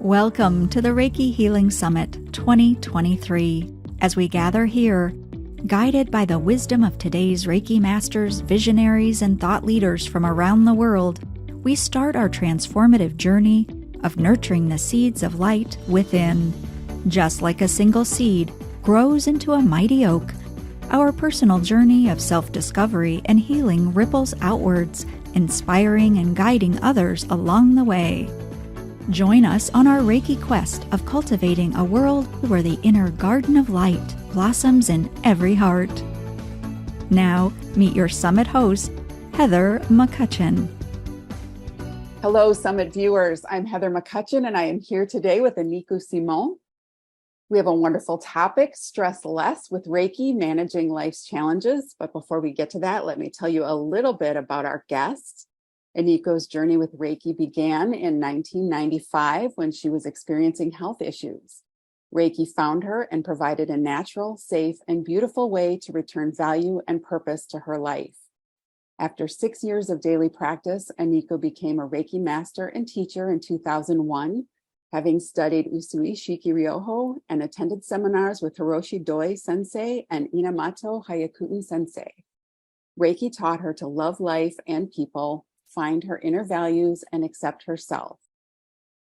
Welcome to the Reiki Healing Summit 2023. As we gather here, guided by the wisdom of today's Reiki masters, visionaries, and thought leaders from around the world, we start our transformative journey of nurturing the seeds of light within. Just like a single seed grows into a mighty oak, our personal journey of self-discovery and healing ripples outwards, inspiring and guiding others along the way. Join us on our Reiki quest of cultivating a world where the inner garden of light blossoms in every heart. Now, meet your summit host, Heather McCutcheon. Hello, Summit viewers. I'm Heather McCutcheon, and I am here today with Enikő Simon. We have a wonderful topic, stress less with Reiki, managing life's challenges. But before we get to that, let me tell you a little bit about our guest. Enikö's journey with Reiki began in 1995 when she was experiencing health issues. Reiki found her and provided a natural, safe, and beautiful way to return value and purpose to her life. After 6 years of daily practice, Enikő became a Reiki master and teacher in 2001, having studied Usui Shiki Ryoho and attended seminars with Hiroshi Doi Sensei and Inamoto Hayakuten Sensei. Reiki taught her to love life and people, find her inner values, and accept herself.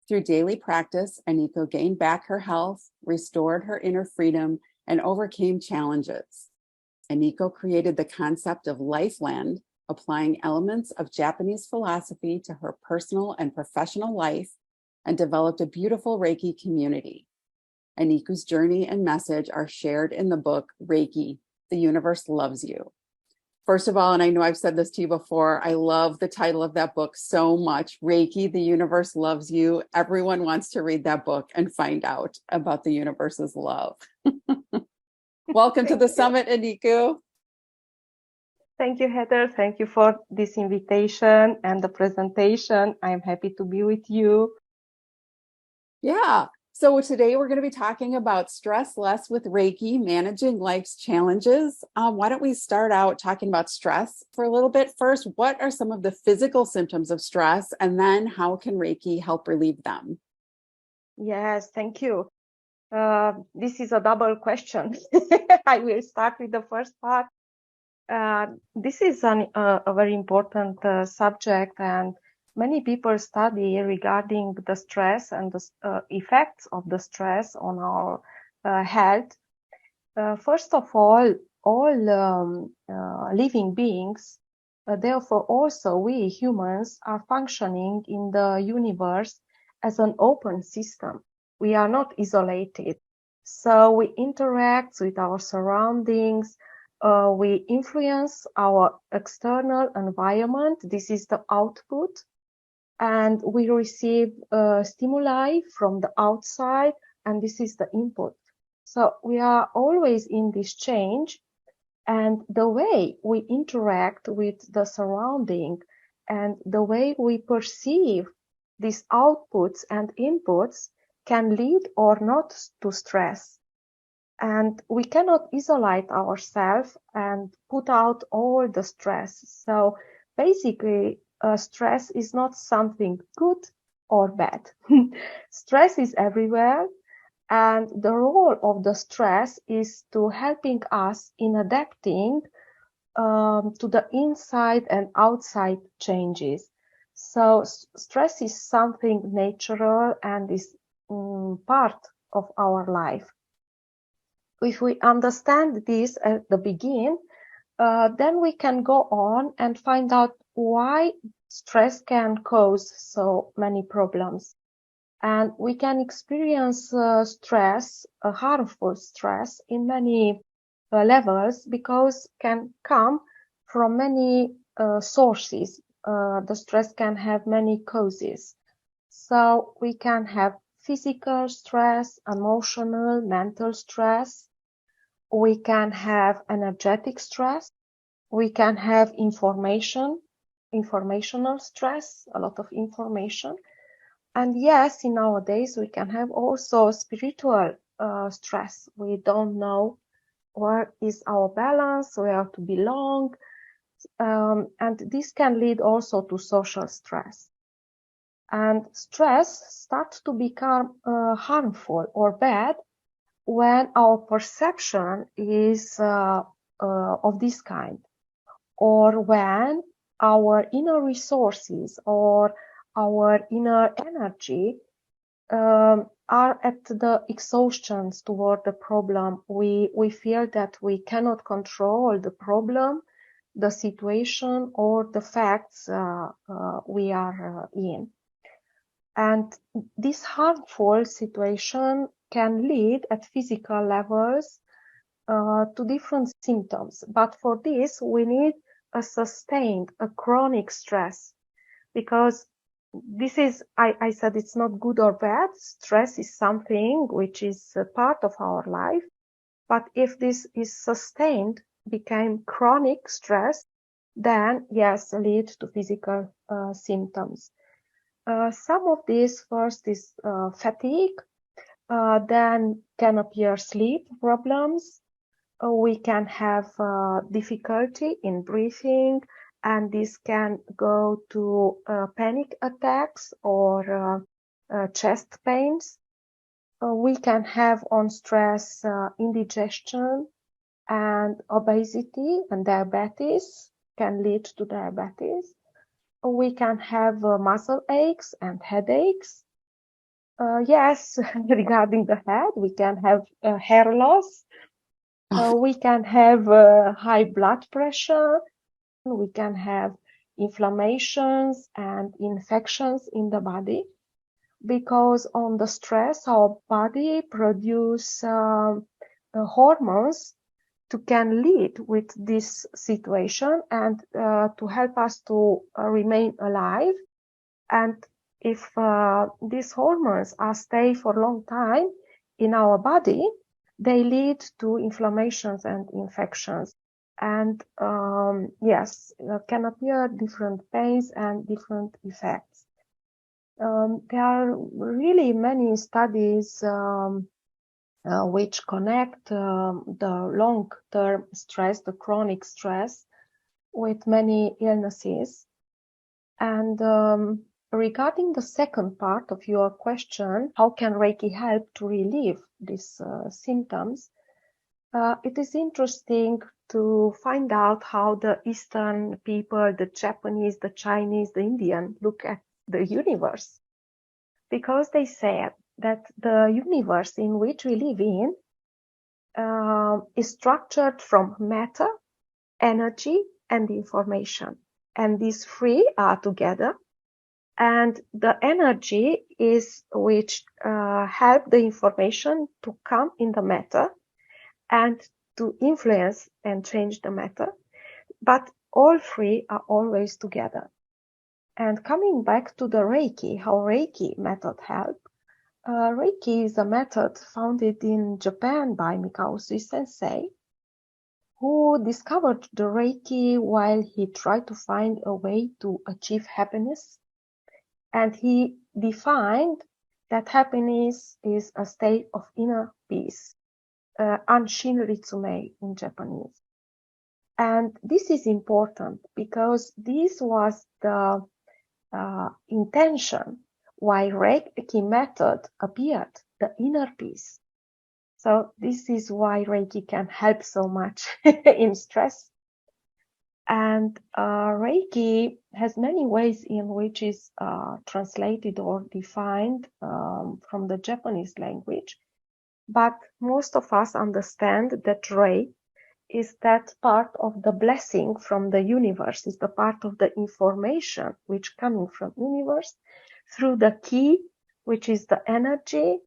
Through daily practice, Enikő gained back her health, restored her inner freedom, and overcame challenges. Enikő created the concept of Lifeland, applying elements of Japanese philosophy to her personal and professional life, and developed a beautiful Reiki community. Enikö's journey and message are shared in the book, Reiki, The Universe Loves You. First of all, and I know I've said this to you before, I love the title of that book so much, Reiki, The Universe Loves You. Everyone wants to read that book and find out about the universe's love. Welcome to the summit, Enikő. Thank you, Heather. Thank you for this invitation and the presentation. I'm happy to be with you. Yeah. So today we're going to be talking about stress less with Reiki, managing life's challenges. Why don't we start out talking about stress for a little bit first? What are some of the physical symptoms of stress, and then how can Reiki help relieve them? Yes, thank you. This is a double question. I will start with the first part. This is a very important subject, and many people study regarding the stress and the effects of the stress on our health. First of all living beings, therefore also we humans, are functioning in the universe as an open system. We are not isolated. So we interact with our surroundings. We influence our external environment. This is the output. And we receive stimuli from the outside, and this is the input. So we are always in this change, and the way we interact with the surrounding and the way we perceive these outputs and inputs can lead or not to stress. And we cannot isolate ourselves and put out all the stress. So basically, stress is not something good or bad. Stress is everywhere, and the role of the stress is to helping us in adapting to the inside and outside changes. So stress is something natural and is part of our life. If we understand this at the beginning, then we can go on and find out why stress can cause so many problems. And we can experience stress, harmful stress, in many levels, because can come from many sources. The stress can have many causes. So we can have physical stress, emotional, mental stress. We can have energetic stress. We can have informational stress, a lot of information. And yes, in nowadays, we can have also spiritual stress. We don't know where is our balance, where to belong. And this can lead also to social stress. And stress starts to become harmful or bad when our perception is of this kind, or when our inner resources or our inner energy are at the exhaustions toward the problem. We feel that we cannot control the problem, the situation, or the facts we are in. And this harmful situation can lead at physical levels to different symptoms. But for this, we need a sustained, a chronic stress, because this is, I said it's not good or bad. Stress is something which is a part of our life. But if this is sustained, became chronic stress, then yes, lead to physical symptoms. Some of these first is fatigue, then can appear sleep problems. We can have difficulty in breathing, and this can go to panic attacks or chest pains. We can have on stress indigestion and obesity, and diabetes can lead to diabetes. We can have muscle aches and headaches. Yes, regarding the head, we can have hair loss. We can have high blood pressure. We can have inflammations and infections in the body, because on the stress, our body produce hormones to can lead with this situation and to help us to remain alive. And if these hormones are stay for a long time in our body, they lead to inflammations and infections. And yes, can appear different pains and different effects. There are really many studies which connect the long-term stress, the chronic stress, with many illnesses. And regarding the second part of your question, how can Reiki help to relieve these symptoms? It is interesting to find out how the Eastern people, the Japanese, the Chinese, the Indian, look at the universe. Because they said that the universe in which we live in is structured from matter, energy, and information. And these three are together. And the energy is which help the information to come in the matter and to influence and change the matter. But all three are always together. And coming back to the Reiki, how Reiki method help. Reiki is a method founded in Japan by Mikao Usui Sensei, who discovered the Reiki while he tried to find a way to achieve happiness. And he defined that happiness is a state of inner peace, Anshin Ritsume in Japanese. And this is important because this was the intention why Reiki method appeared, the inner peace. So this is why Reiki can help so much in stress. And Reiki has many ways in which is translated or defined from the Japanese language. But most of us understand that Rei is that part of the blessing from the universe, is the part of the information which coming from universe through the key, which is the energy,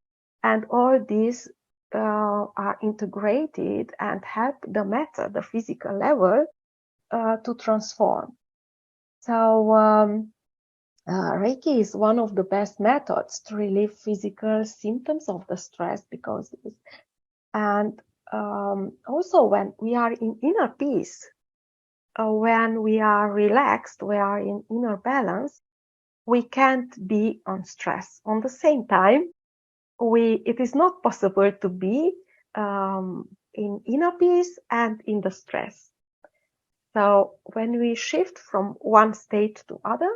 and all these are integrated and help the matter, the physical level, to transform. So Reiki is one of the best methods to relieve physical symptoms of the stress, because it is, and also when we are in inner peace, when we are relaxed, we are in inner balance, we can't be on stress. On the same time, it is not possible to be in inner peace and in the stress. So when we shift from one state to other,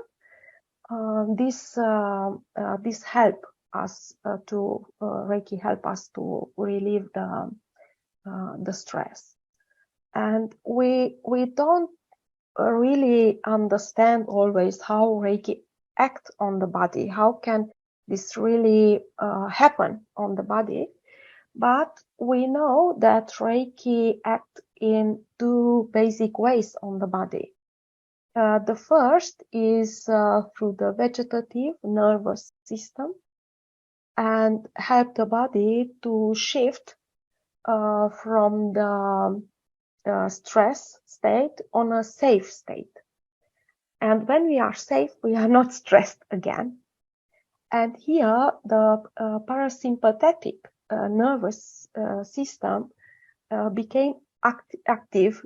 this help us to Reiki help us to relieve the stress. And we don't really understand always how Reiki act on the body. How can this really happen on the body? But we know that Reiki act in two basic ways on the body. The first is through the vegetative nervous system and help the body to shift from the stress state on a safe state. And when we are safe, we are not stressed again. And here, the parasympathetic nervous system became active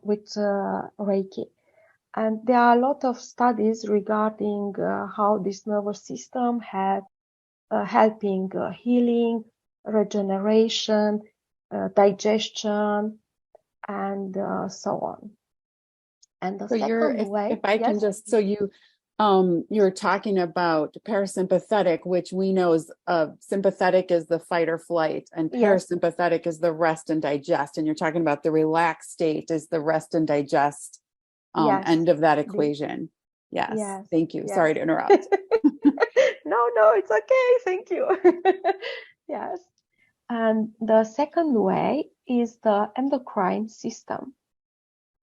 with Reiki. And there are a lot of studies regarding how this nervous system had helping healing, regeneration, digestion, and so on. And the second way, if I can just, so you're talking about parasympathetic, which we know is sympathetic is the fight or flight, and parasympathetic is the rest and digest. And you're talking about the relaxed state is the rest and digest end of that equation. Yes. Thank you. Sorry to interrupt. No, it's okay. Thank you. Yes. And the second way is the endocrine system.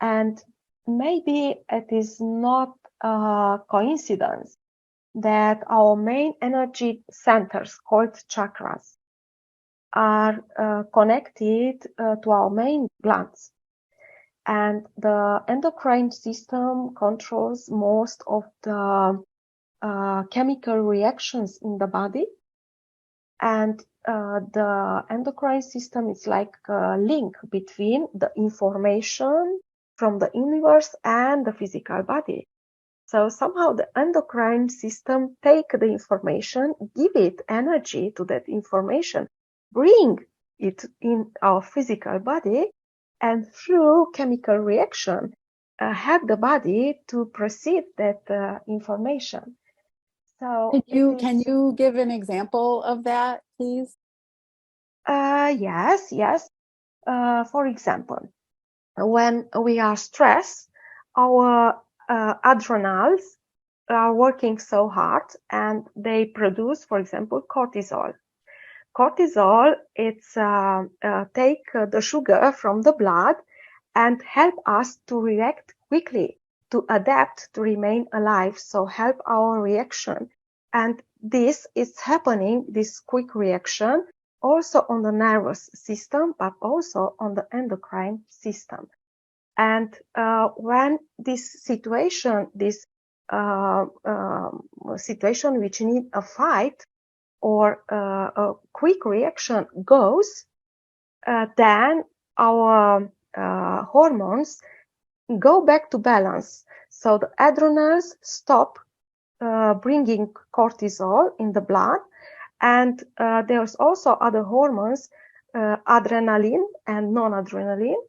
And maybe it is not a coincidence that our main energy centers, called chakras, are connected to our main glands. And the endocrine system controls most of the chemical reactions in the body. And the endocrine system is like a link between the information from the universe and the physical body. So somehow the endocrine system take the information, give it energy to that information, bring it in our physical body, and through chemical reaction, help the body to perceive that information. So can you give an example of that, please? Yes. For example, when we are stressed, our adrenals are working so hard and they produce, for example, cortisol. Cortisol, it's take the sugar from the blood and help us to react quickly, to adapt, to remain alive. So help our reaction. And this is happening, this quick reaction, also on the nervous system, but also on the endocrine system. And when this situation, situation which need a fight or a quick reaction goes, then our hormones go back to balance. So the adrenals stop bringing cortisol in the blood, and there's also other hormones, adrenaline and non-adrenaline,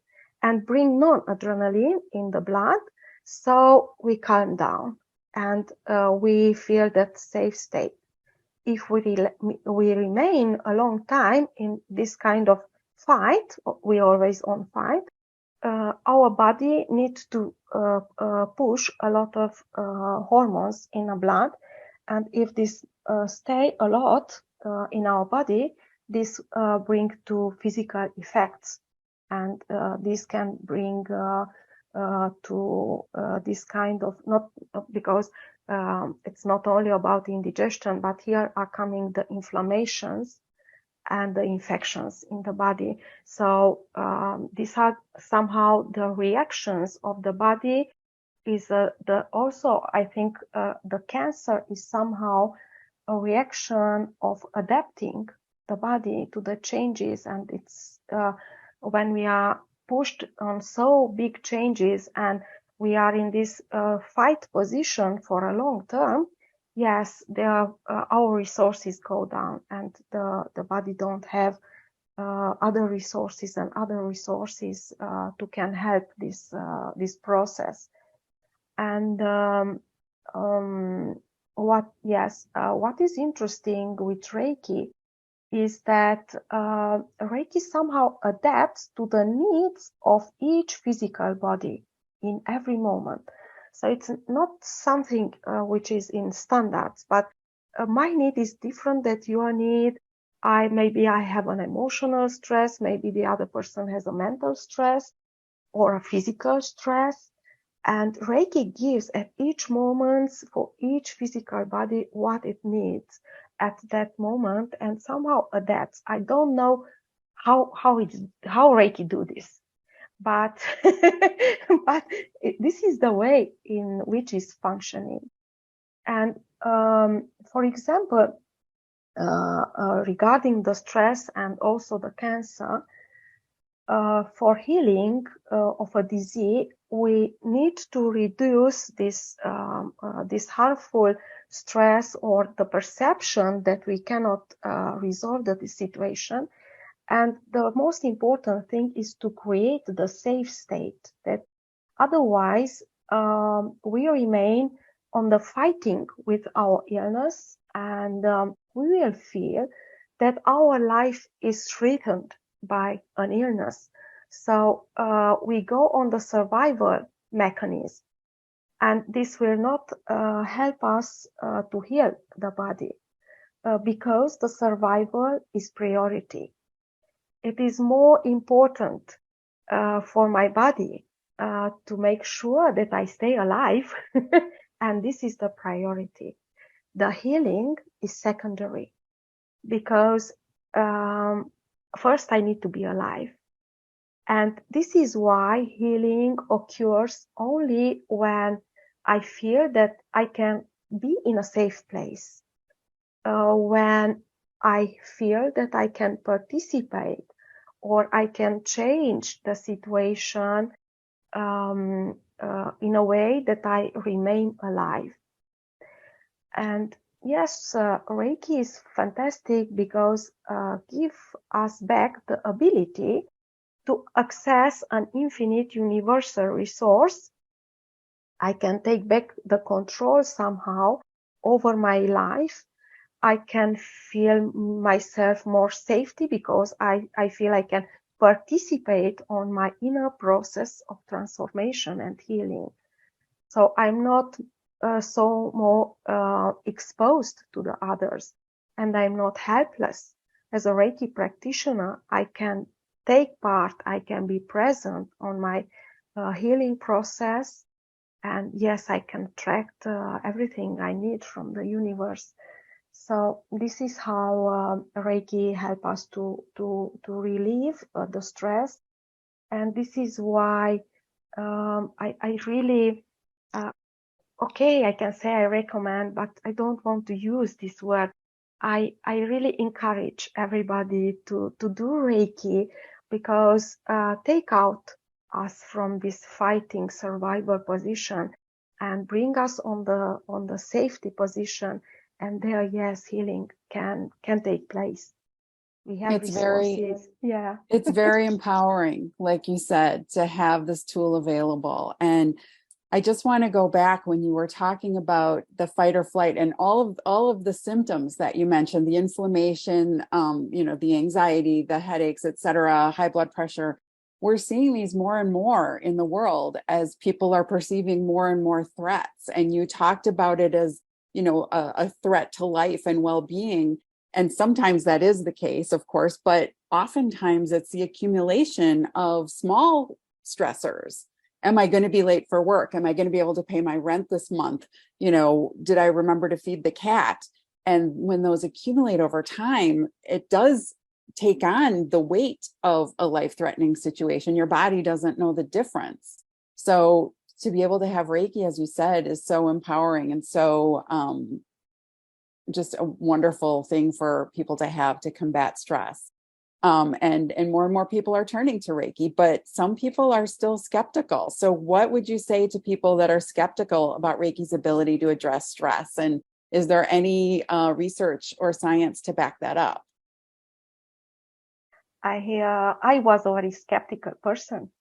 and bring non-adrenaline in the blood, so we calm down and we feel that safe state. If we remain a long time in this kind of fight, we always on fight, our body needs to push a lot of hormones in the blood, and if this stay a lot in our body, this bring to physical effects, and this can bring to this kind of, not because it's not only about indigestion, but here are coming the inflammations and the infections in the body. So these are somehow the reactions of the body. Is also, I think, the cancer is somehow a reaction of adapting the body to the changes, and it's when we are pushed on so big changes and we are in this fight position for a long term. Yes, our resources go down, and the body don't have other resources to can help this process. And what is interesting with Reiki is that Reiki somehow adapts to the needs of each physical body in every moment. So it's not something which is in standards, but my need is different than your need. Maybe I have an emotional stress, maybe the other person has a mental stress or a physical stress. And Reiki gives at each moment for each physical body what it needs at that moment and somehow adapts. I don't know how Reiki do this, but but this is the way in which it's functioning. And for example, regarding the stress and also the cancer, for healing of a disease, we need to reduce this harmful stress or the perception that we cannot resolve the situation. And the most important thing is to create the safe state, that otherwise we remain on the fighting with our illness, and we will feel that our life is threatened by an illness. So we go on the survival mechanism, and this will not help us to heal the body because the survival is priority. It is more important for my body to make sure that I stay alive, and this is the priority. The healing is secondary because first I need to be alive. And this is why healing occurs only when I feel that I can be in a safe place, when I feel that I can participate or I can change the situation in a way that I remain alive. And yes, Reiki is fantastic because give us back the ability to access an infinite universal resource. I can take back the control somehow over my life. I can feel myself more safety because I feel I can participate on my inner process of transformation and healing. So I'm not so more exposed to the others, and I'm not helpless. As a Reiki practitioner, I can take part, I can be present on my healing process, and yes, I can track everything I need from the universe. So this is how Reiki helps us to relieve the stress, and this is why I really I can say I recommend, but I don't want to use this word. I really encourage everybody to do Reiki because take out us from this fighting survival position and bring us on the safety position. And there, yes, healing can take place. We have resources. It's very empowering, like you said, to have this tool available. And I just want to go back when you were talking about the fight or flight and all of the symptoms that you mentioned, the inflammation, the anxiety, the headaches, etc., high blood pressure. We're seeing these more and more in the world as people are perceiving more and more threats. And you talked about it as, a threat to life and well-being. And sometimes that is the case, of course, but oftentimes it's the accumulation of small stressors. Am I going to be late for work? Am I going to be able to pay my rent this month? Did I remember to feed the cat? And when those accumulate over time, it does take on the weight of a life-threatening situation. Your body doesn't know the difference. So to be able to have Reiki, as you said, is so empowering and so just a wonderful thing for people to have to combat stress. And more and more people are turning to Reiki, but some people are still skeptical. So what would you say to people that are skeptical about Reiki's ability to address stress? And is there any research or science to back that up? I was a very skeptical person.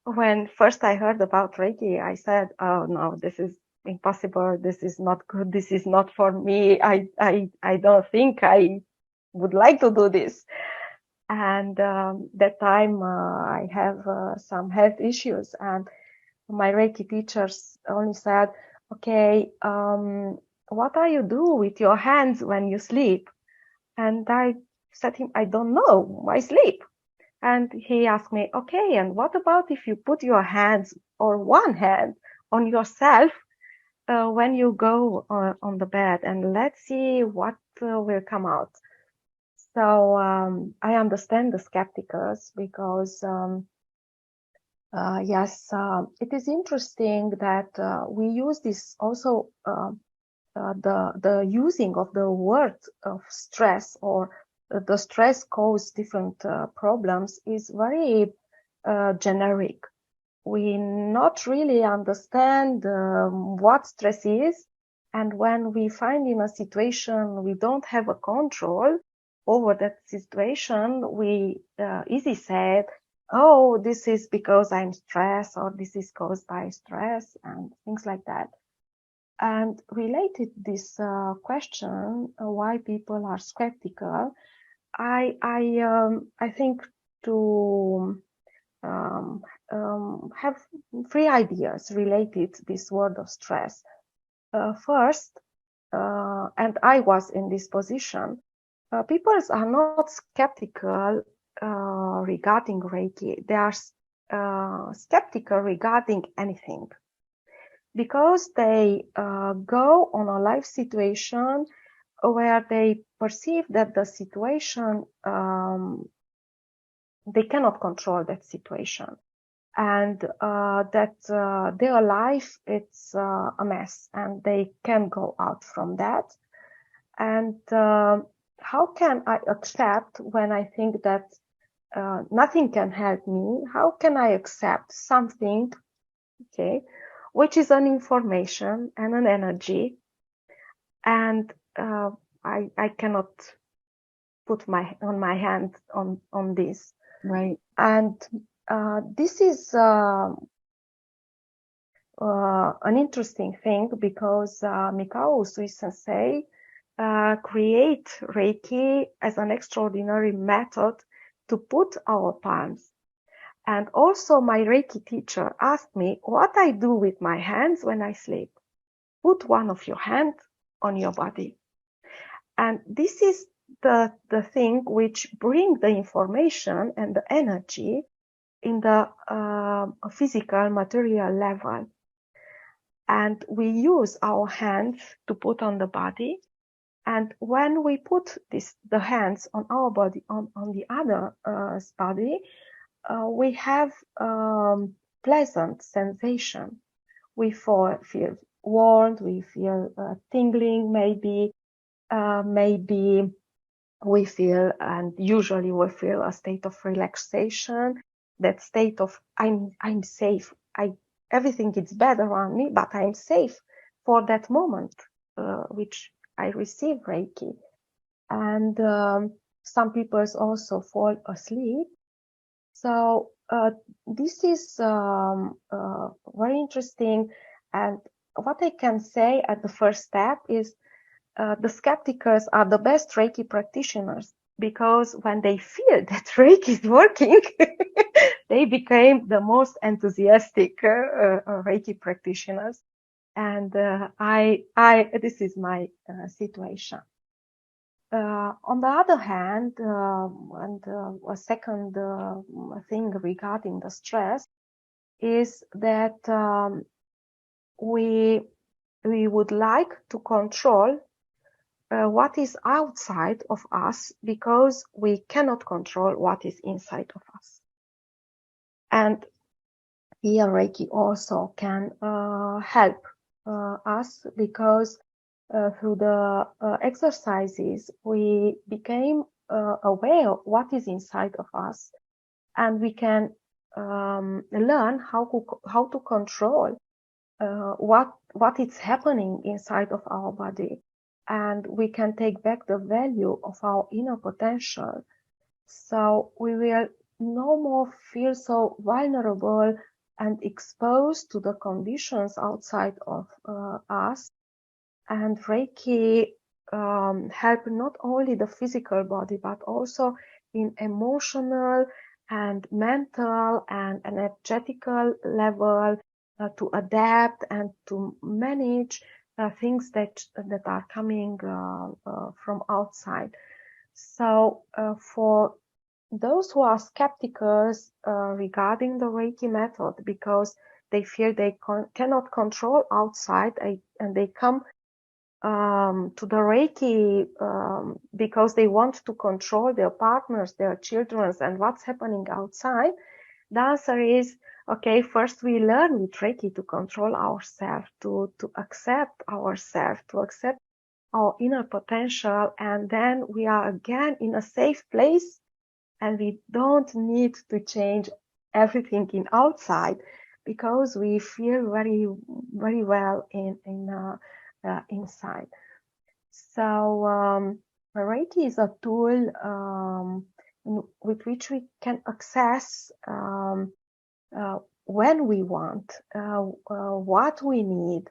When first I heard about Reiki, I said, oh no, this is impossible. This is not good. This is not for me. I don't think I would like to do this. And that time I have some health issues, and my Reiki teachers only said, okay, what do you do with your hands when you sleep? And I said to him, I don't know, I sleep. And he asked me, okay, and what about if you put your hands or one hand on yourself when you go on the bed, and let's see what will come out. So I understand the skeptics, because yes, it is interesting that we use this also, the using of the word of stress, or the stress cause different problems, is very generic. We not really understand what stress is, and when we find in a situation we don't have a control over that situation, we easily say, oh, this is because I'm stressed, or this is caused by stress, and things like that. And related this question, why people are skeptical, I think to have three ideas related to this word of stress. First, and I was in this position, people are not skeptical regarding Reiki. They are skeptical regarding anything, because they go on a life situation where they perceive that the situation, they cannot control that situation, and that their life, it's a mess, and they can go out from that. And how can I accept, when I think that nothing can help me, how can I accept something, okay, which is an information and an energy, and I cannot put my hand on this. Right. And this is an interesting thing, because Mikao Usui Sensei create Reiki as an extraordinary method to put our palms. And also my Reiki teacher asked me what I do with my hands when I sleep. Put one of your hands on your body. And this is the thing which bring the information and the energy in the physical material level. And we use our hands to put on the body. And when we put the hands on our body, on the other's body, we have pleasant sensation. We feel warm, we feel tingling, maybe we feel, and usually we feel a state of relaxation, that state of I'm safe. Everything is bad around me, but I'm safe for that moment, which I receive Reiki. And some people also fall asleep. So this is very interesting. And what I can say at the first step is the skeptics are the best Reiki practitioners, because when they feel that Reiki is working, they became the most enthusiastic Reiki practitioners. And this is my situation. On the other hand, and a second thing regarding the stress is that we would like to control what is outside of us, because we cannot control what is inside of us. And here Reiki also can help us, because through the exercises we became aware of what is inside of us, and we can learn how to control what is happening inside of our body, and we can take back the value of our inner potential. So we will no more feel so vulnerable and exposed to the conditions outside of us. And Reiki help not only the physical body, but also in emotional and mental and energetical level to adapt and to manage things that are coming from outside. So for those who are skeptical regarding the Reiki method because they fear they cannot control outside and they come to the Reiki because they want to control their partners, their children, and what's happening outside, the answer is, okay, first we learn with Reiki to control ourselves, to accept ourselves, to accept our inner potential, and then we are again in a safe place and we don't need to change everything in outside because we feel very, very well inside. So Reiki is a tool with which we can access when we want, what we need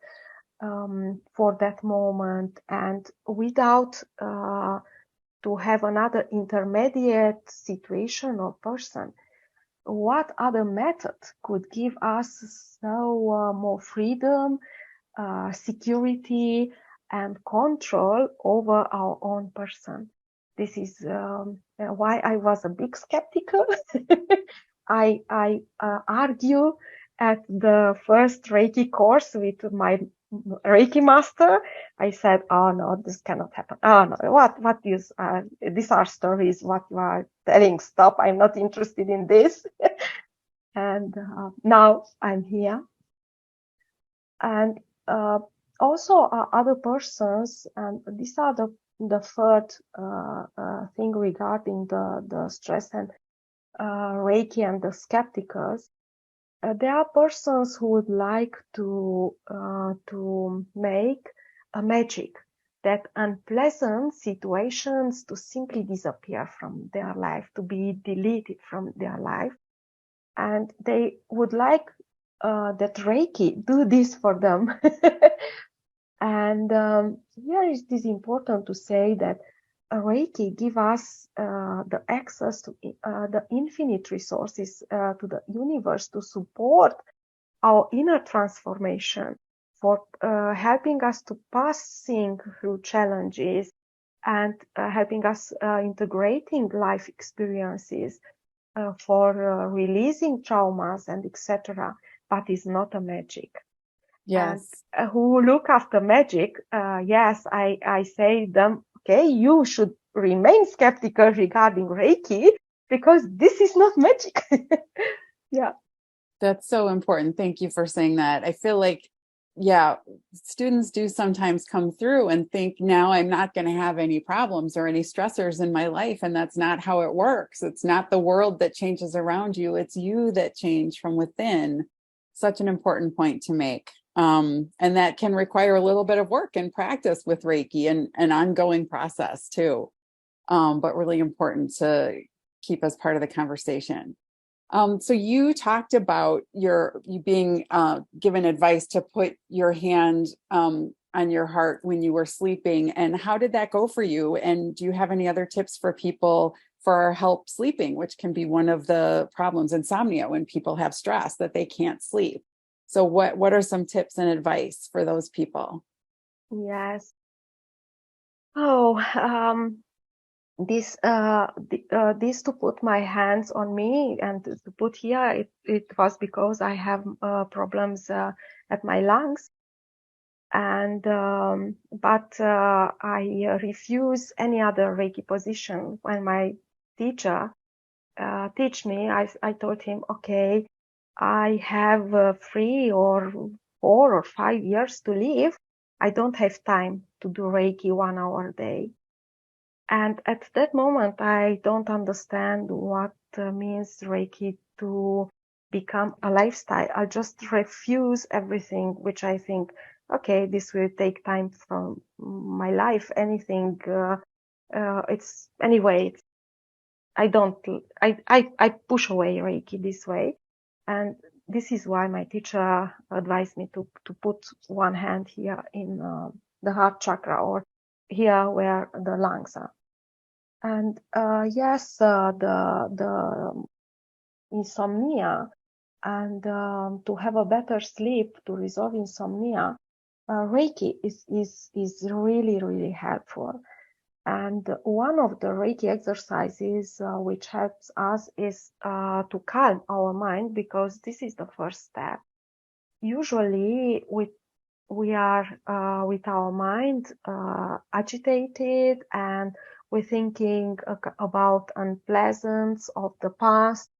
for that moment, and without to have another intermediate situation or person. What other method could give us more freedom, security, and control over our own person? This is why I was a big skeptical. I argue at the first Reiki course with my Reiki master. I said, "Oh no, this cannot happen. Oh no, what is these are stories? What you are telling? Stop! I'm not interested in this." And now I'm here, and also other persons, and these are the third thing regarding the stress and Reiki and the skepticals. There are persons who would like to make a magic, that unpleasant situations to simply disappear from their life, to be deleted from their life, and they would like that Reiki do this for them. And here it is important to say that Reiki give us the access to the infinite resources to the universe to support our inner transformation, for helping us to passing through challenges and helping us integrating life experiences, for releasing traumas and etc. But it's not a magic. Yes. And who look after magic, yes, I say them, okay, you should remain skeptical regarding Reiki because this is not magic. Yeah. That's so important. Thank you for saying that. I feel like, yeah, students do sometimes come through and think, now I'm not going to have any problems or any stressors in my life. And that's not how it works. It's not the world that changes around you. It's you that change from within. Such an important point to make. And that can require a little bit of work and practice with Reiki and an ongoing process too. But really important to keep as part of the conversation. So you talked about you being given advice to put your hand on your heart when you were sleeping, and how did that go for you? And do you have any other tips for people for help sleeping, which can be one of the problems, insomnia, when people have stress that they can't sleep? So what are some tips and advice for those people? Yes. Oh, this to put my hands on me and to put here, it was because I have problems at my lungs, and but I refuse any other Reiki position. When my teacher teach me, I told him, okay, I have 3 or 4 or 5 years to live. I don't have time to do Reiki 1 hour a day. And at that moment, I don't understand what means Reiki to become a lifestyle. I just refuse everything, which I think, okay, this will take time from my life. Anything, it's anyway. I push away Reiki this way. And this is why my teacher advised me to put one hand here in the heart chakra, or here where the lungs are. And yes, the insomnia, and to have a better sleep, to resolve insomnia, Reiki is really, really helpful. And one of the Reiki exercises which helps us is to calm our mind, because this is the first step. Usually we are with our mind agitated, and we're thinking about unpleasance of the past,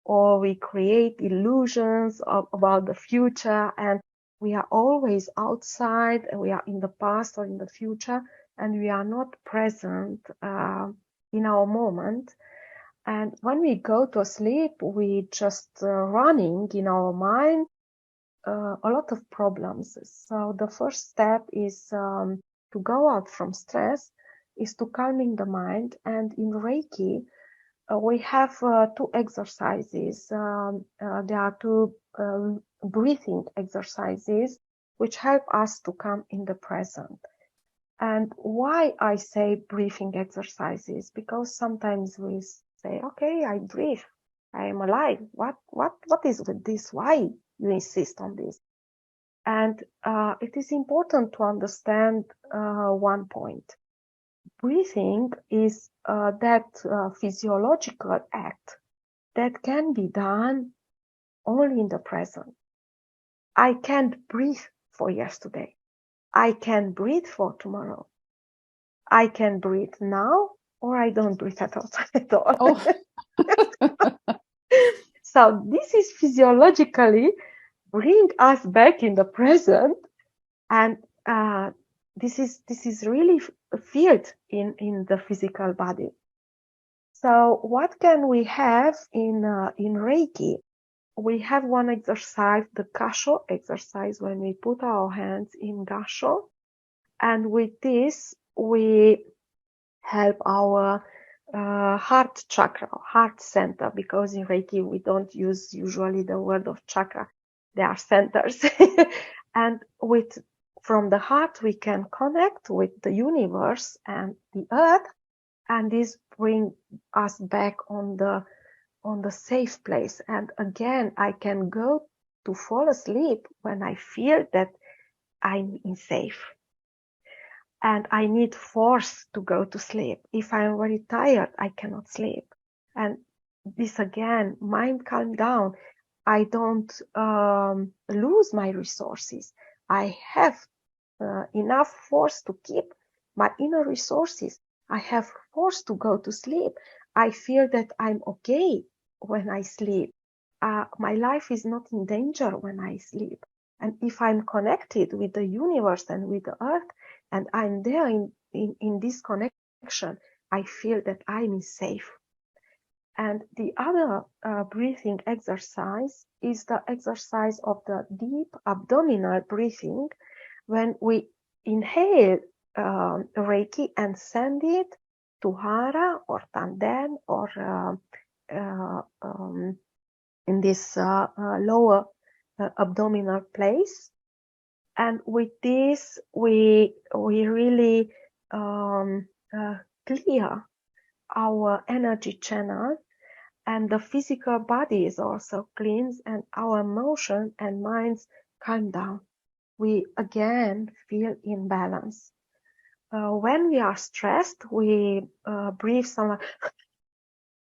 or we create illusions about the future, and we are always outside, and we are in the past or in the future, and we are not present in our moment. And when we go to sleep, we just running in our mind a lot of problems. So the first step is to go out from stress, is to calming the mind. And in Reiki, we have two exercises. There are two breathing exercises which help us to come in the present. And why I say breathing exercises? Because sometimes we say, okay, I breathe, I am alive. What is with this? Why you insist on this? And it is important to understand one point. Breathing is that physiological act that can be done only in the present. I can't breathe for yesterday. I can breathe for tomorrow. I can breathe now, or I don't breathe at all. Oh. So this is physiologically bring us back in the present, and this is really felt in the physical body. So what can we have in Reiki? We have one exercise, the Gasho exercise, when we put our hands in Gasho, and with this we help our heart chakra, heart center, because in Reiki we don't use usually the word of chakra, they are centers. And from the heart we can connect with the universe and the earth, and this bring us back on the safe place. And again, I can go to fall asleep when I feel that I'm in safe. And I need force to go to sleep. If I'm very tired, I cannot sleep. And this again, mind calm down. I don't lose my resources. I have enough force to keep my inner resources. I have force to go to sleep. I feel that I'm okay when I sleep. My life is not in danger when I sleep. And if I'm connected with the universe and with the earth, and I'm there in this connection, I feel that I'm safe. And the other breathing exercise is the exercise of the deep abdominal breathing, when we inhale Reiki and send it to Hara or Tanden, or in this lower abdominal place. And with this, we really clear our energy channel, and the physical body is also cleansed, and our emotion and minds calm down. We again feel in balance. When we are stressed, we breathe some.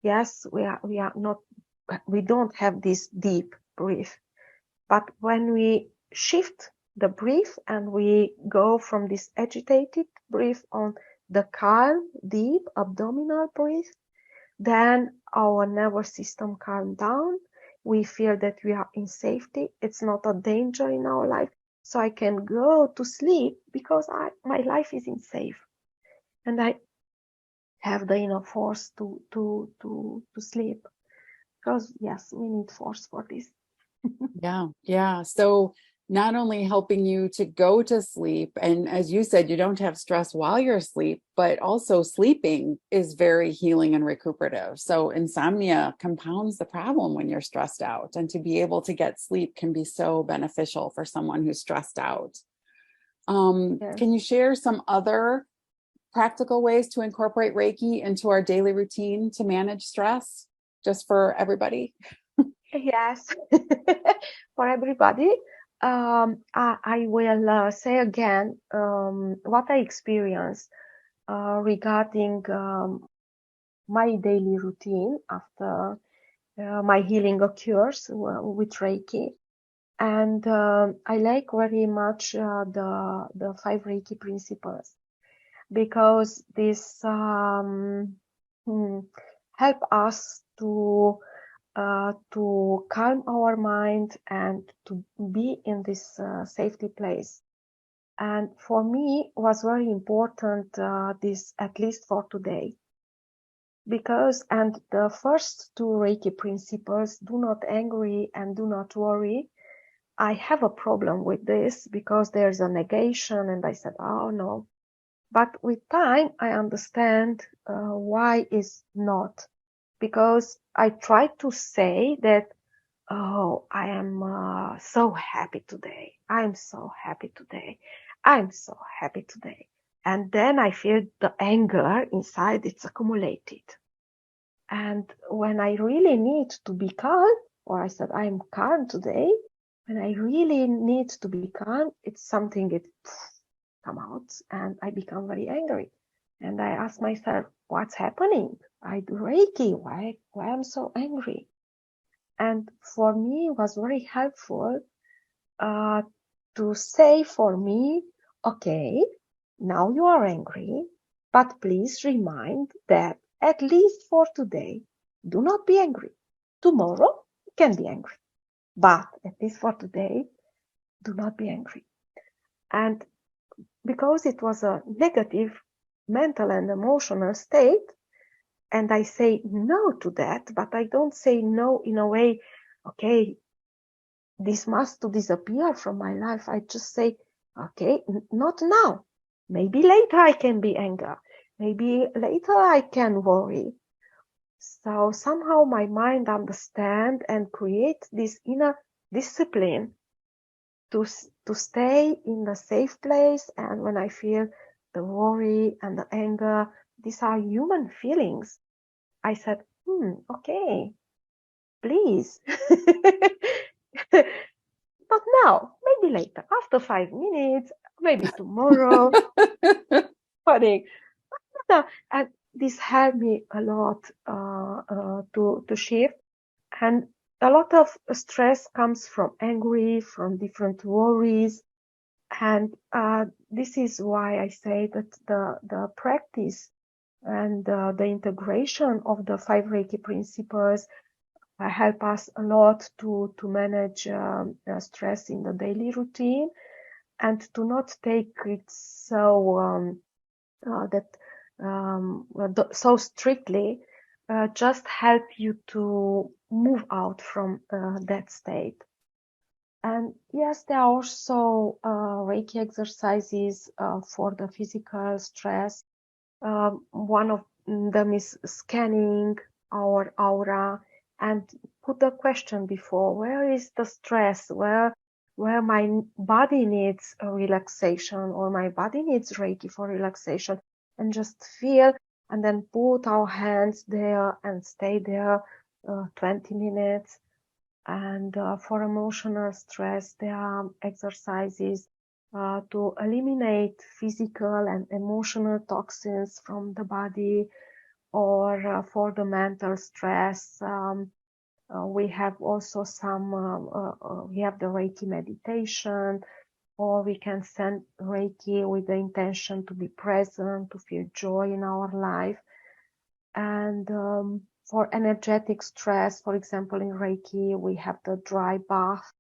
Yes, we don't have this deep breath. But when we shift the breath and we go from this agitated breath on the calm, deep abdominal breath, then our nervous system calms down. We feel that we are in safety. It's not a danger in our life. So I can go to sleep because my life is in safe. And I have the inner force to sleep. Because yes, we need force for this. Yeah. So not only helping you to go to sleep, and as you said, you don't have stress while you're asleep, but also sleeping is very healing and recuperative. So insomnia compounds the problem when you're stressed out, and to be able to get sleep can be so beneficial for someone who's stressed out. Yes. Can you share some other practical ways to incorporate Reiki into our daily routine to manage stress, just for everybody? Yes, for everybody. I will say again what I experienced regarding my daily routine after my healing occurs with Reiki. And I like very much the 5 Reiki principles, because this help us to calm our mind and to be in this safety place. And for me was very important this, at least for today, because, and the first 2 Reiki principles, do not angry and do not worry, I have a problem with this because there's a negation, and I said, oh no. But with time, I understand why is not. Because I try to say that, oh, I am so happy today. I'm so happy today. I'm so happy today. And then I feel the anger inside, it's accumulated. And when I really need to be calm, or I said, I'm calm today, when I really need to be calm, it's something it come out and I become very angry. And I ask myself, what's happening? I do Reiki. Why I'm so angry? And for me, it was very helpful to say for me, okay, now you are angry, but please remind that at least for today, do not be angry. Tomorrow, you can be angry. But at least for today, do not be angry. And because it was a negative mental and emotional state, and I say no to that, but I don't say no in a way, okay, this must to disappear from my life. I just say, okay, not now. Maybe later I can be angry. Maybe later I can worry. So somehow my mind understand and create this inner discipline to stay in the safe place. And when I feel the worry and the anger, these are human feelings. I said, okay, please. Not now, maybe later, after 5 minutes, maybe tomorrow. Funny. And this helped me a lot to shift. And a lot of stress comes from angry, from different worries. And this is why I say that the practice and the integration of the 5 Reiki principles help us a lot to manage stress in the daily routine, and to not take it so so strictly. Just help you to move out from that state. And yes, there are also Reiki exercises for the physical stress. One of them is scanning our aura and put the question before, where is the stress? Where my body needs a relaxation, or my body needs Reiki for relaxation, and just feel, and then put our hands there and stay there 20 minutes. And for emotional stress, there are exercises to eliminate physical and emotional toxins from the body. Or for the mental stress, we have also we have the Reiki meditation, or we can send Reiki with the intention to be present, to feel joy in our life. And for energetic stress, for example, in Reiki, we have the dry bath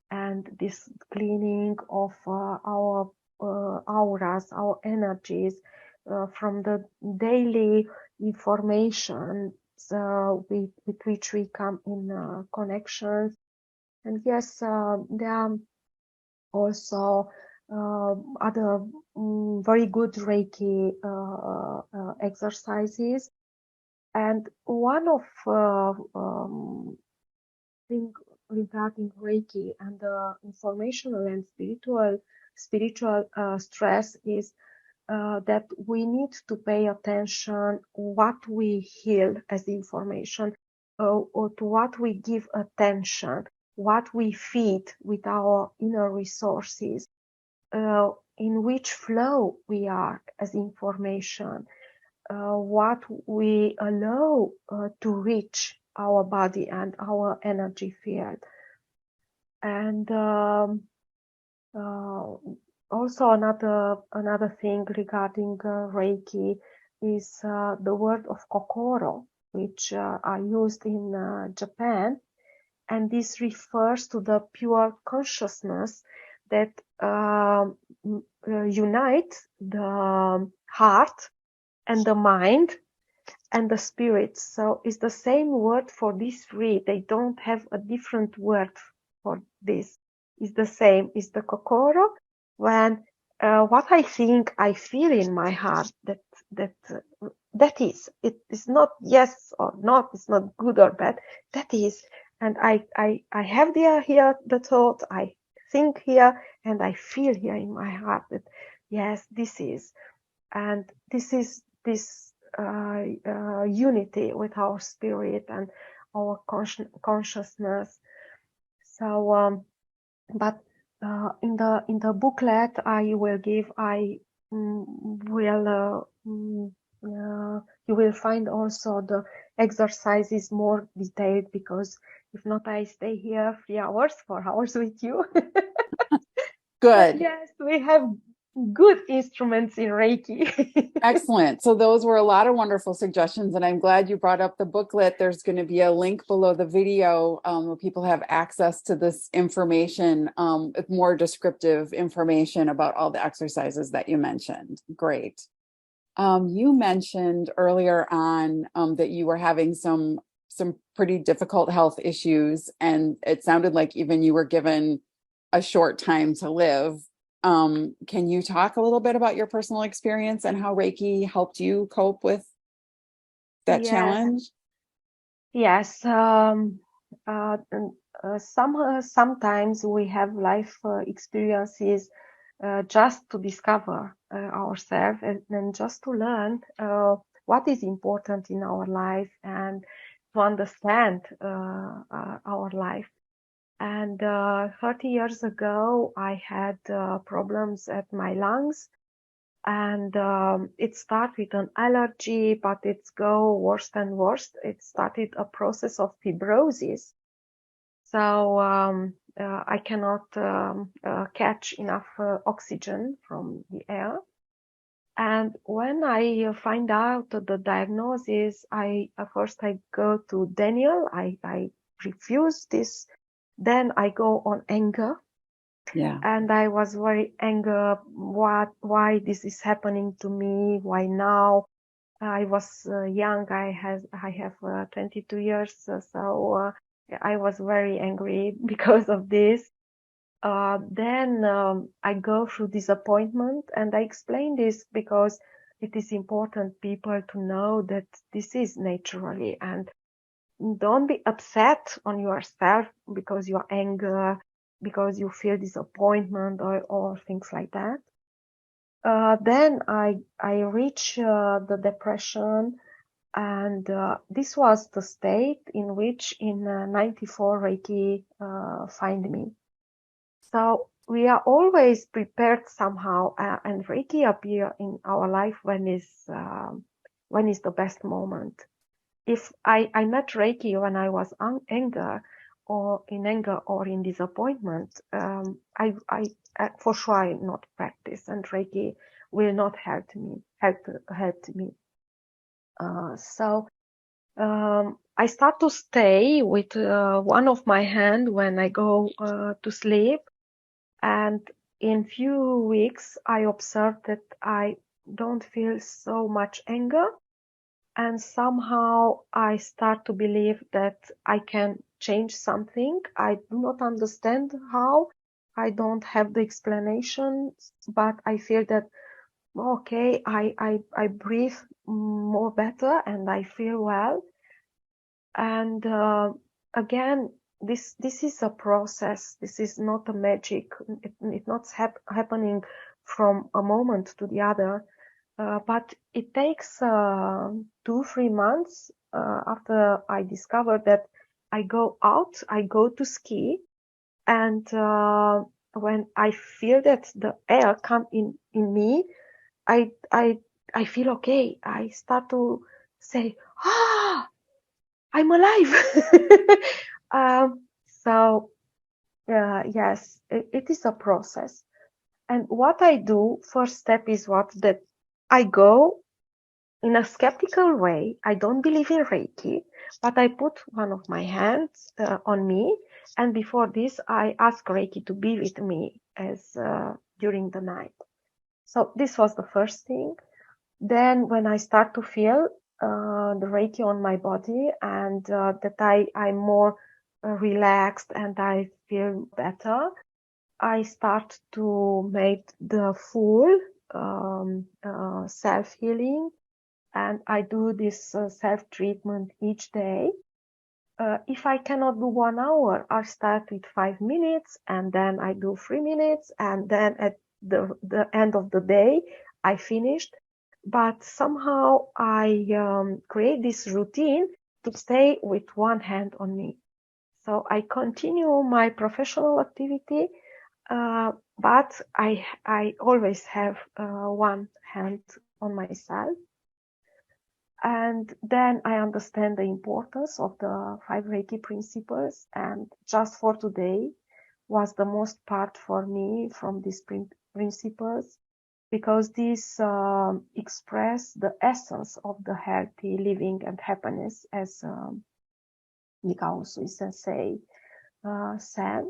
and this cleaning of our auras, our energies from the daily information with which we come in connections. And yes, there are also other very good Reiki exercises. And one of thing regarding Reiki and the informational and spiritual stress is that we need to pay attention what we heal as information, or to what we give attention, what we feed with our inner resources, in which flow we are as information, what we allow to reach our body and our energy field. And also another thing regarding Reiki is the word of kokoro, which are used in Japan, and this refers to the pure consciousness that unites the heart and the mind and the spirit. So it's the same word for these three. They don't have a different word for this. It's the same. It's the kokoro, when what I think, I feel in my heart, that is. It is not yes or not. It's not good or bad. That is. And I have here the thought, I think here, and I feel here in my heart that yes, this is. And this is this unity with our spirit and our consciousness. So, but in the booklet I will give, you will find also the exercises more detailed, because if not, I stay here 3 hours, 4 hours with you. Good. But yes, we have good instruments in Reiki. Excellent. So those were a lot of wonderful suggestions, and I'm glad you brought up the booklet. There's going to be a link below the video where people have access to this information, more descriptive information about all the exercises that you mentioned. Great. You mentioned earlier on that you were having some pretty difficult health issues, and it sounded like even you were given a short time to live. Can you talk a little bit about your personal experience and how Reiki helped you cope with that challenge? Yes. Sometimes we have life experiences just to discover ourselves, and just to learn what is important in our life, and to understand our life. And 30 years ago, I had problems at my lungs, and it started with an allergy, but it's go worse and worse. It started a process of fibrosis. So I cannot catch enough oxygen from the air. And when I find out the diagnosis, first I go to Daniel. I refuse this. Then I go on anger. Yeah. And I was very angry. Why this is happening to me? Why now? I was young. I have 22 years. So I was very angry because of this. Then I go through disappointment, and I explain this because it is important people to know that this is naturally, and don't be upset on yourself because you're angry, because you feel disappointment or things like that. Then I reach the depression, and this was the state in which in 94 Reiki find me. So we are always prepared somehow, and Reiki appear in our life when is the best moment. If I met Reiki when I was in anger or in disappointment, I for sure I not practice, and Reiki will not help me. So I start to stay with one of my hand when I go to sleep, and in few weeks I observed that I don't feel so much anger. And somehow I start to believe that I can change something. I do not understand how. I don't have the explanation, but I feel that, okay, I breathe more better and I feel well. And again, this is a process. This is not a magic. It's not happening from a moment to the other. But it takes 2-3 months after I discovered that I go out, I go to ski, and when I feel that the air come in me, I feel okay. I start to say, I'm alive. So yes, it is a process. And what I do, first step is that I go in a skeptical way. I don't believe in Reiki, but I put one of my hands on me, and before this, I ask Reiki to be with me as during the night. So this was the first thing. Then when I start to feel the Reiki on my body and that I'm more relaxed and I feel better, I start to make the full self-healing, and I do this self-treatment each day. If I cannot do 1 hour, I start with 5 minutes, and then I do 3 minutes, and then at the end of the day, I finished. But somehow I create this routine to stay with one hand on me. So I continue my professional activity, but I always have one hand on myself. And then I understand the importance of the 5 Reiki principles. And just for today was the most part for me from these principles, because these express the essence of the healthy living and happiness, as Mikao Usui Sensei said.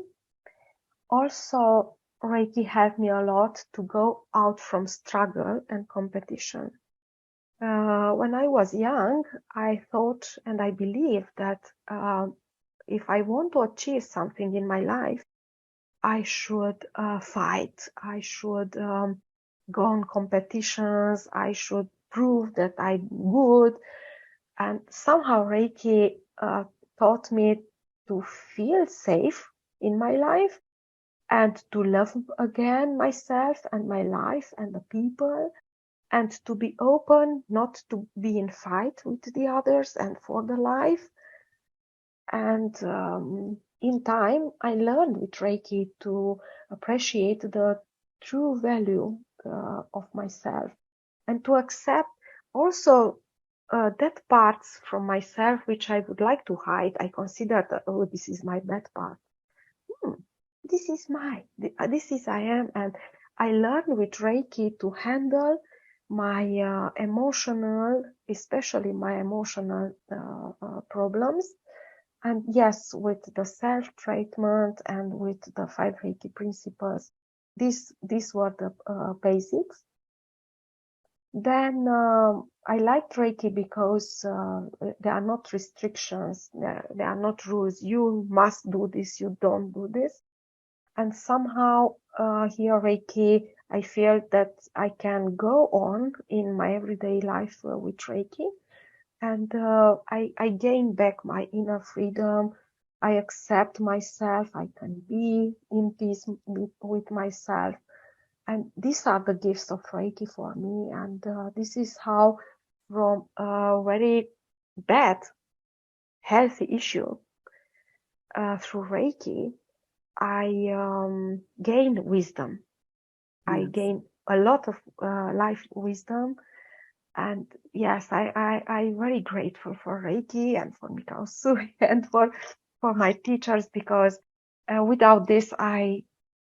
Also, Reiki helped me a lot to go out from struggle and competition. When I was young, I thought and I believed that if I want to achieve something in my life, I should fight. I should go on competitions. I should prove that I'm good. And somehow Reiki taught me to feel safe in my life and to love again myself and my life and the people, and to be open, not to be in fight with the others and for the life. And in time, I learned with Reiki to appreciate the true value of myself, and to accept also that parts from myself which I would like to hide. I consider that, oh, this is my bad part. This is this is I am. And I learned with Reiki to handle my emotional, especially my emotional problems. And yes, with the self-treatment and with the 5 Reiki principles, these were the basics. Then I liked Reiki because there are not restrictions, there are not rules. You must do this, you don't do this. And somehow here Reiki, I feel that I can go on in my everyday life with Reiki. And I gain back my inner freedom. I accept myself. I can be in peace with myself. And these are the gifts of Reiki for me. And this is how, from a very bad healthy issue through Reiki, I gain wisdom. Yes. I gain a lot of life wisdom. And yes, I'm very grateful for Reiki and for Mikao Usui and for my teachers, because without this, I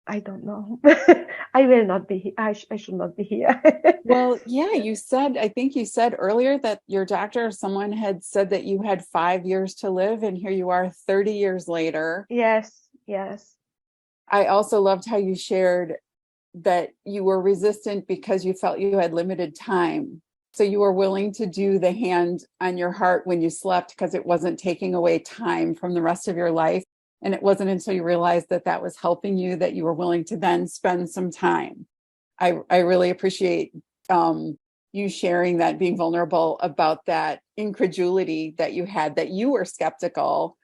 don't know. I will not be. I should not be here. Well, yeah, I think you said earlier that your doctor or someone had said that you had 5 years to live, and here you are 30 years later. Yes. I also loved how you shared that you were resistant because you felt you had limited time. So you were willing to do the hand on your heart when you slept because it wasn't taking away time from the rest of your life. And it wasn't until you realized that that was helping you that you were willing to then spend some time. I really appreciate you sharing that, being vulnerable about that incredulity that you had, that you were skeptical,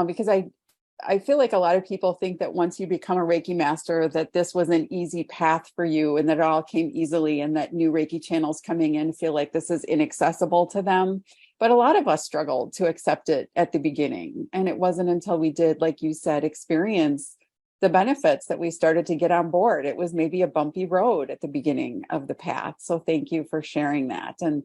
because I feel like a lot of people think that once you become a Reiki master, that this was an easy path for you and that it all came easily, and that new Reiki channels coming in feel like this is inaccessible to them. But a lot of us struggled to accept it at the beginning. And it wasn't until we did, like you said, experience the benefits that we started to get on board. It was maybe a bumpy road at the beginning of the path. So thank you for sharing that. And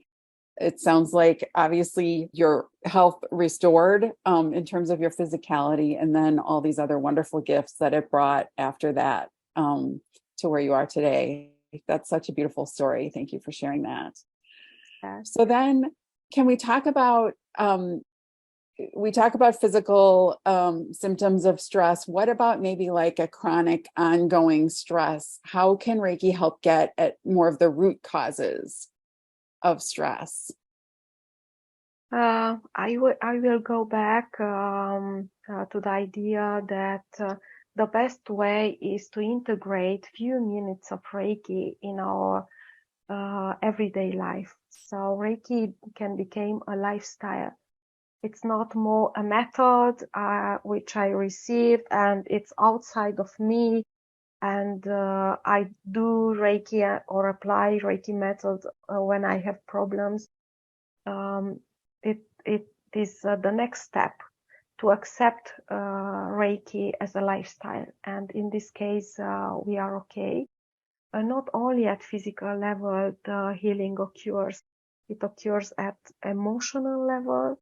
it sounds like obviously your health restored in terms of your physicality, and then all these other wonderful gifts that it brought after that to where you are today. That's such a beautiful story. Thank you for sharing that. So then can we talk about physical symptoms of stress. What about maybe like a chronic ongoing stress? How can Reiki help get at more of the root causes of stress? I will go back to the idea that the best way is to integrate few minutes of Reiki in our everyday life. So Reiki can become a lifestyle. It's not more a method which I received and it's outside of me, and I do Reiki or apply Reiki method when I have problems. It is the next step to accept Reiki as a lifestyle, and in this case we are okay. Not only at physical level the healing occurs, it occurs at emotional level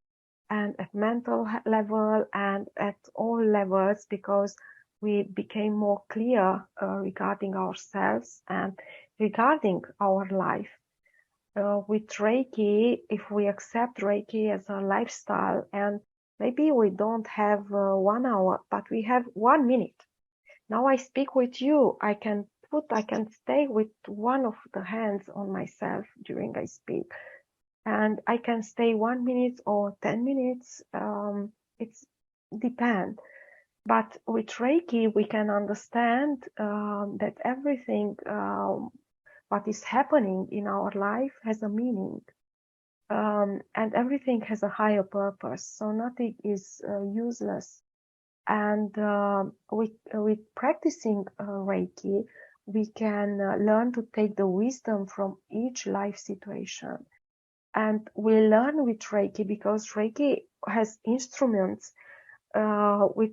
and at mental level and at all levels, because we became more clear regarding ourselves and regarding our life. With Reiki, if we accept Reiki as a lifestyle, and maybe we don't have 1 hour, but we have 1 minute. Now I speak with you. I can stay with one of the hands on myself during I speak. And I can stay 1 minute or 10 minutes. It's depend. But with Reiki, we can understand that everything what is happening in our life has a meaning, and everything has a higher purpose. So nothing is useless. And with practicing Reiki, we can learn to take the wisdom from each life situation. And we learn with Reiki because Reiki has instruments with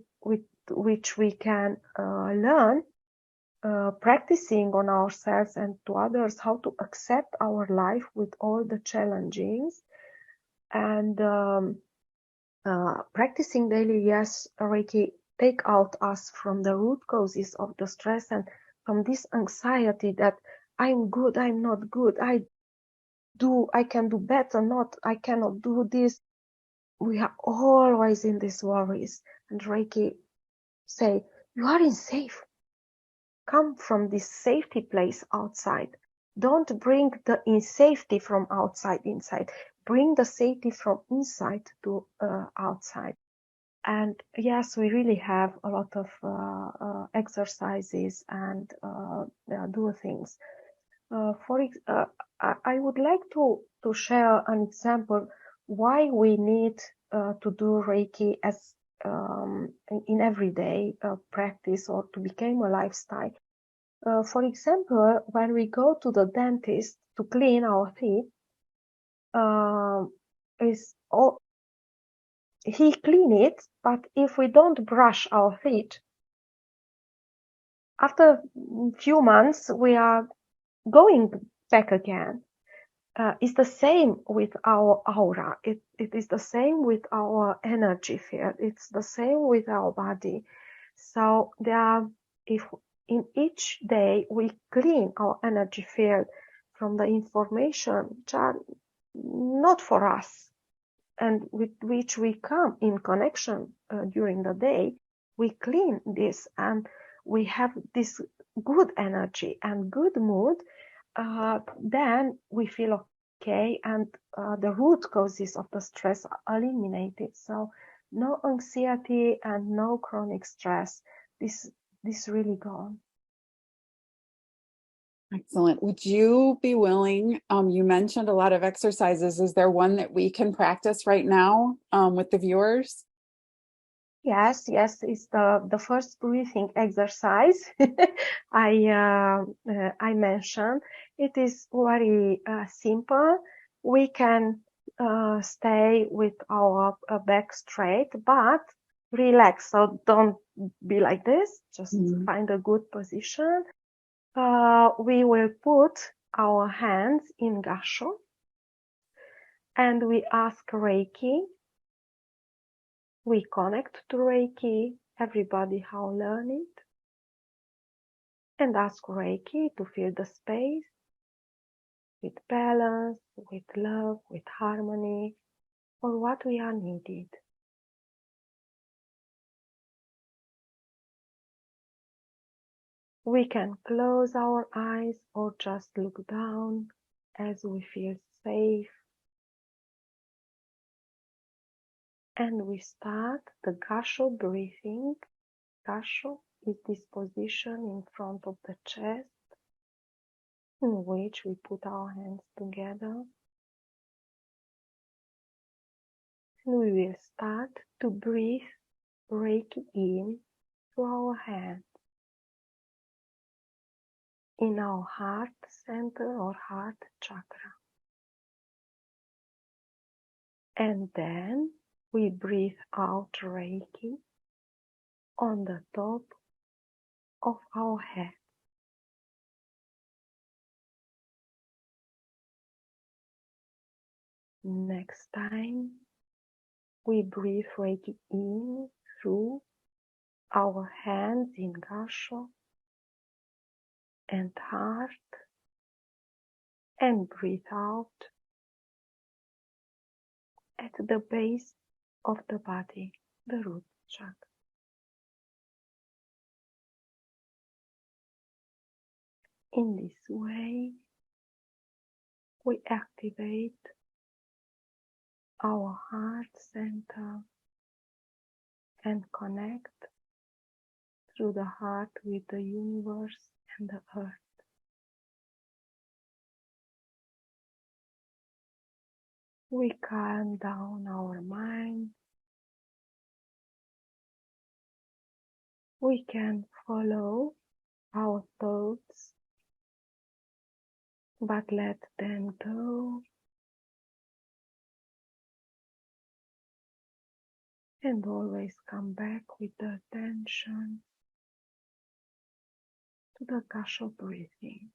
which we can learn, practicing on ourselves and to others, how to accept our life with all the challenges. And practicing daily, yes, Reiki take out us from the root causes of the stress and from this anxiety that I'm good, I'm not good, I can do better, I cannot do this. We are always in these worries. And Reiki say, you are in safe. Come from this safety place outside. Don't bring the insafety from outside inside. Bring the safety from inside to outside. And yes, we really have a lot of exercises and do things. I would like to share an example why we need to do Reiki as in everyday practice or to become a lifestyle. For example, when we go to the dentist to clean our teeth, he clean it, but if we don't brush our teeth, after a few months we are going back again. It's the same with our aura. It is the same with our energy field. It's the same with our body. So if in each day we clean our energy field from the information which are not for us and with which we come in connection during the day, we clean this and we have this good energy and good mood, then we feel okay, and the root causes of the stress are eliminated. So no anxiety and no chronic stress. This really gone. Excellent. Would you be willing, you mentioned a lot of exercises. Is there one that we can practice right now with the viewers? Yes, it's the first breathing exercise I mentioned. It is very simple. We can stay with our back straight, but relax. So don't be like this. Just find a good position. We will put our hands in Gasho and we ask Reiki. We connect to Reiki, everybody how learn it, and ask Reiki to fill the space with balance, with love, with harmony, or what we are needed. We can close our eyes or just look down as we feel safe. And we start the Gasho breathing. Gasho is this position in front of the chest in which we put our hands together. And we will start to breathe Reiki in through our hands, in our heart center or heart chakra. And then we breathe out Reiki on the top of our head. Next time, we breathe Reiki in through our hands in Gasho and heart, and breathe out at the base of the body, the root chakra. In this way, we activate our heart center and connect through the heart with the universe and the earth. We calm down our mind. We can follow our thoughts, but let them go. And always come back with the attention to the Gasho breathing.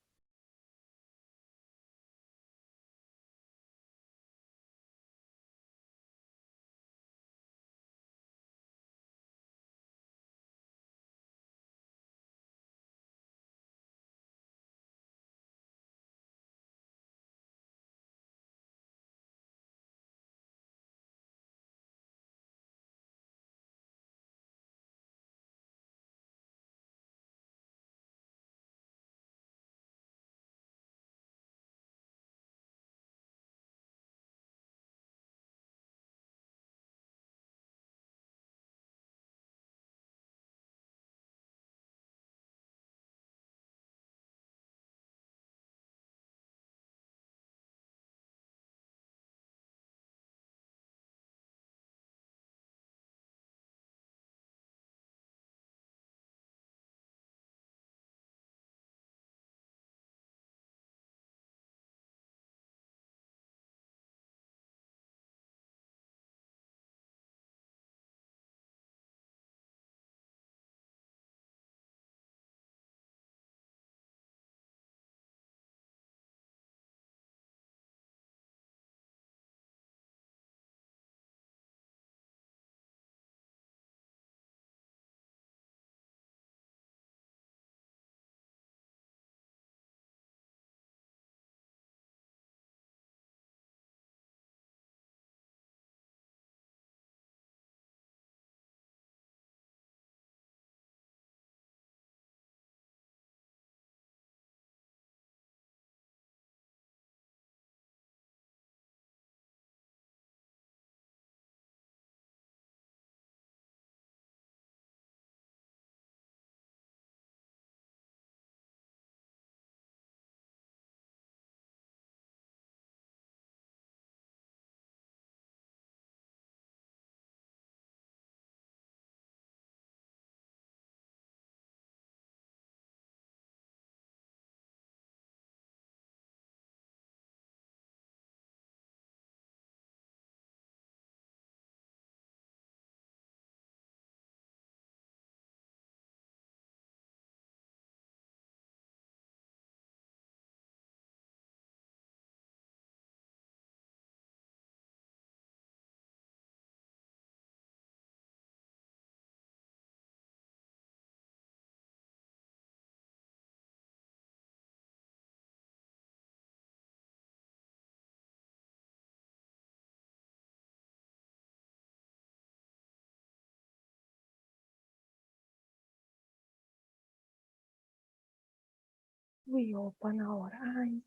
We open our eyes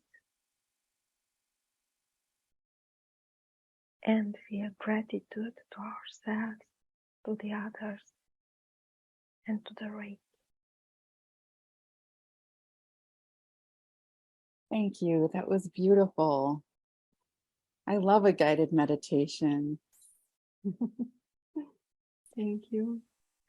and feel gratitude to ourselves, to the others, and to the Reiki. Thank you. That was beautiful. I love a guided meditation. Thank you.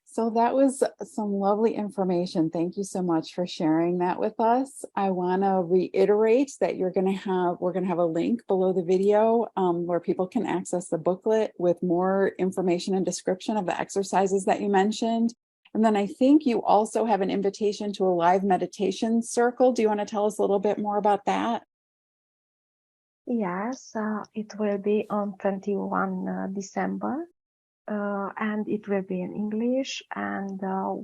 So that was some lovely information. Thank you so much for sharing that with us. I want to reiterate that we're going to have a link below the video where people can access the booklet with more information and description of the exercises that you mentioned. And then I think you also have an invitation to a live meditation circle. Do you want to tell us a little bit more about that? Yes, it will be on 21 December. And it will be in English, and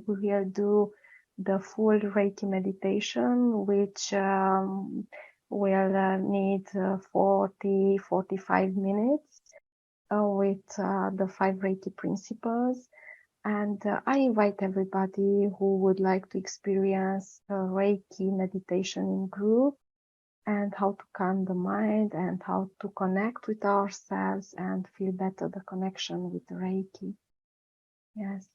we will do the full Reiki meditation, which will need 45 minutes with the 5 Reiki principles. And I invite everybody who would like to experience Reiki meditation in group, and how to calm the mind and how to connect with ourselves and feel better the connection with Reiki. Yes.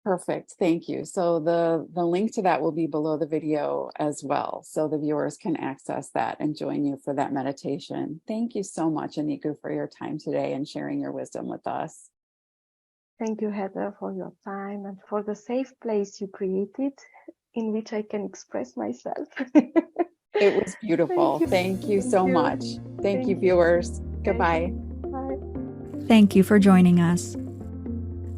Perfect. Thank you. So the link to that will be below the video as well. So the viewers can access that and join you for that meditation. Thank you so much, Enikő, for your time today and sharing your wisdom with us. Thank you, Heather, for your time and for the safe place you created in which I can express myself. It was beautiful. Thank you so much. Thank you, viewers. Goodbye. Bye. Thank you for joining us.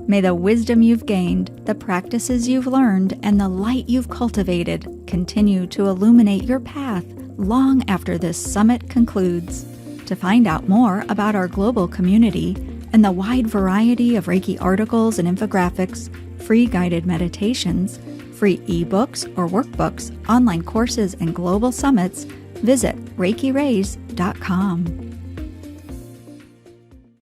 May the wisdom you've gained, the practices you've learned, and the light you've cultivated continue to illuminate your path long after this summit concludes. To find out more about our global community and the wide variety of Reiki articles and infographics, free guided meditations, free ebooks or workbooks, online courses, and global summits, visit ReikiRaise.com.